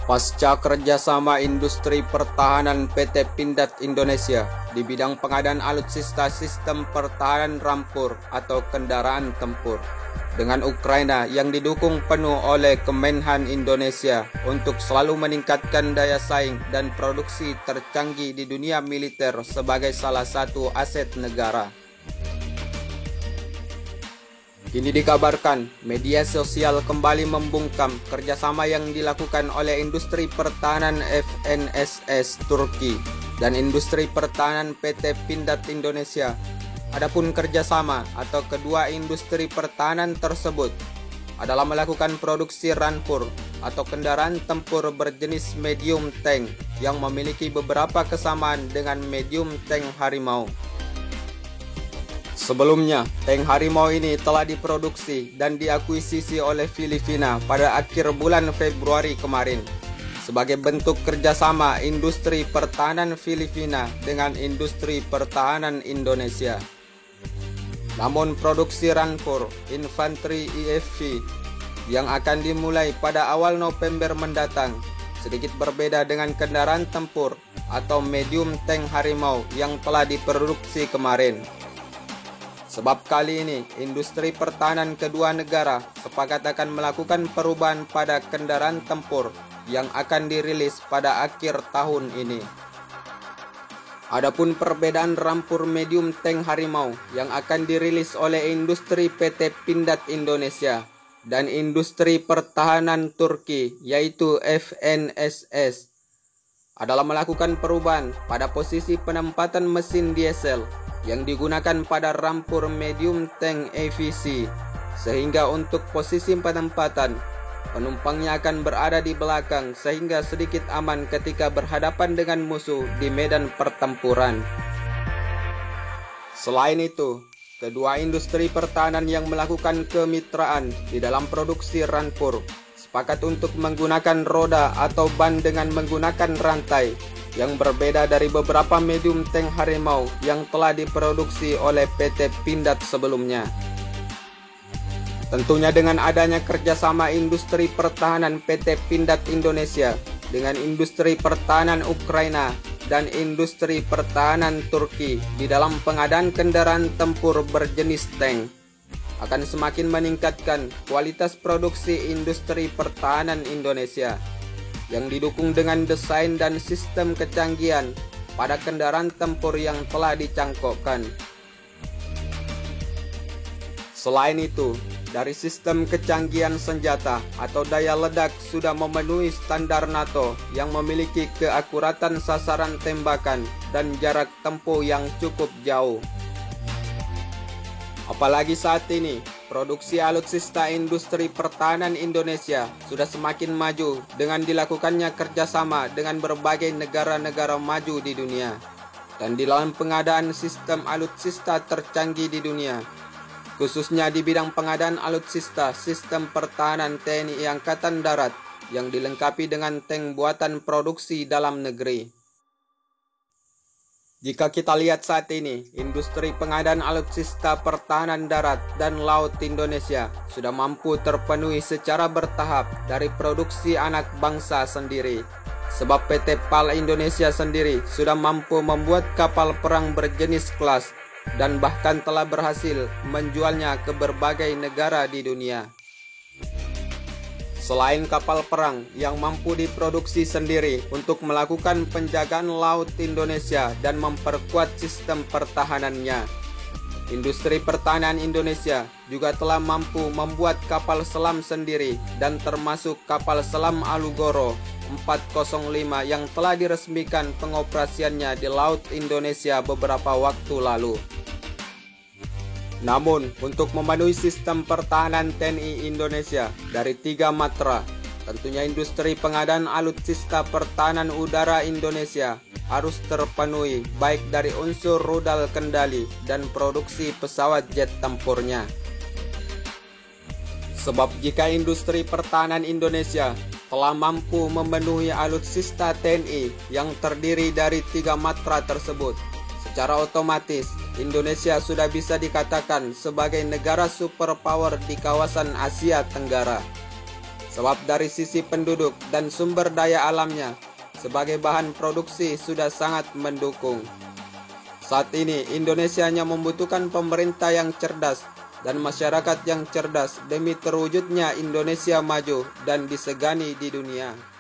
Pasca kerjasama industri pertahanan PT Pindad Indonesia di bidang pengadaan alutsista sistem pertahanan rampur atau kendaraan tempur dengan Ukraina yang didukung penuh oleh Kemenhan Indonesia untuk selalu meningkatkan daya saing dan produksi tercanggih di dunia militer sebagai salah satu aset negara. Kini dikabarkan, media sosial kembali membungkam kerjasama yang dilakukan oleh industri pertahanan FNSS Turki dan industri pertahanan PT Pindad Indonesia. Adapun kerjasama atau kedua industri pertahanan tersebut adalah melakukan produksi rampur atau kendaraan tempur berjenis medium tank yang memiliki beberapa kesamaan dengan medium tank Harimau. Sebelumnya, tank Harimau ini telah diproduksi dan diakuisisi oleh Filipina pada akhir bulan Februari kemarin sebagai bentuk kerjasama industri pertahanan Filipina dengan industri pertahanan Indonesia. Namun produksi rampur infanteri IFV yang akan dimulai pada awal November mendatang sedikit berbeda dengan kendaraan tempur atau medium tank Harimau yang telah diproduksi kemarin. Sebab kali ini, industri pertahanan kedua negara sepakat akan melakukan perubahan pada kendaraan tempur yang akan dirilis pada akhir tahun ini. Adapun perbedaan rampur medium tank Harimau yang akan dirilis oleh industri PT Pindad Indonesia dan industri pertahanan Turki yaitu FNSS adalah melakukan perubahan pada posisi penempatan mesin diesel yang digunakan pada rampur medium tank AVC, sehingga untuk posisi penempatan penumpangnya akan berada di belakang sehingga sedikit aman ketika berhadapan dengan musuh di medan pertempuran. Selain itu, kedua industri pertahanan yang melakukan kemitraan di dalam produksi rampur sepakat untuk menggunakan roda atau ban dengan menggunakan rantai yang berbeda dari beberapa medium tank Harimau yang telah diproduksi oleh PT Pindad sebelumnya. Tentunya dengan adanya kerjasama industri pertahanan PT Pindad Indonesia dengan industri pertahanan Ukraina dan industri pertahanan Turki di dalam pengadaan kendaraan tempur berjenis tank akan semakin meningkatkan kualitas produksi industri pertahanan Indonesia yang didukung dengan desain dan sistem kecanggihan pada kendaraan tempur yang telah dicangkokkan. Selain itu, dari sistem kecanggihan senjata atau daya ledak sudah memenuhi standar NATO yang memiliki keakuratan sasaran tembakan dan jarak tempuh yang cukup jauh. Apalagi saat ini, produksi alutsista industri pertahanan Indonesia sudah semakin maju dengan dilakukannya kerjasama dengan berbagai negara-negara maju di dunia dan di dalam pengadaan sistem alutsista tercanggih di dunia, khususnya di bidang pengadaan alutsista sistem pertahanan TNI Angkatan Darat yang dilengkapi dengan tank buatan produksi dalam negeri. Jika kita lihat saat ini, industri pengadaan alutsista pertahanan darat dan laut Indonesia sudah mampu terpenuhi secara bertahap dari produksi anak bangsa sendiri. Sebab PT PAL Indonesia sendiri sudah mampu membuat kapal perang berjenis kelas dan bahkan telah berhasil menjualnya ke berbagai negara di dunia. Selain kapal perang yang mampu diproduksi sendiri untuk melakukan penjagaan laut Indonesia dan memperkuat sistem pertahanannya, industri pertahanan Indonesia juga telah mampu membuat kapal selam sendiri dan termasuk kapal selam Alugoro 405 yang telah diresmikan pengoperasiannya di laut Indonesia beberapa waktu lalu. Namun, untuk memenuhi sistem pertahanan TNI Indonesia dari 3 matra, tentunya industri pengadaan alutsista pertahanan udara Indonesia harus terpenuhi baik dari unsur rudal kendali dan produksi pesawat jet tempurnya. Sebab jika industri pertahanan Indonesia telah mampu memenuhi alutsista TNI yang terdiri dari 3 matra tersebut, secara otomatis Indonesia sudah bisa dikatakan sebagai negara superpower di kawasan Asia Tenggara. Sebab dari sisi penduduk dan sumber daya alamnya, sebagai bahan produksi sudah sangat mendukung. Saat ini, Indonesia hanya membutuhkan pemerintah yang cerdas dan masyarakat yang cerdas demi terwujudnya Indonesia maju dan disegani di dunia.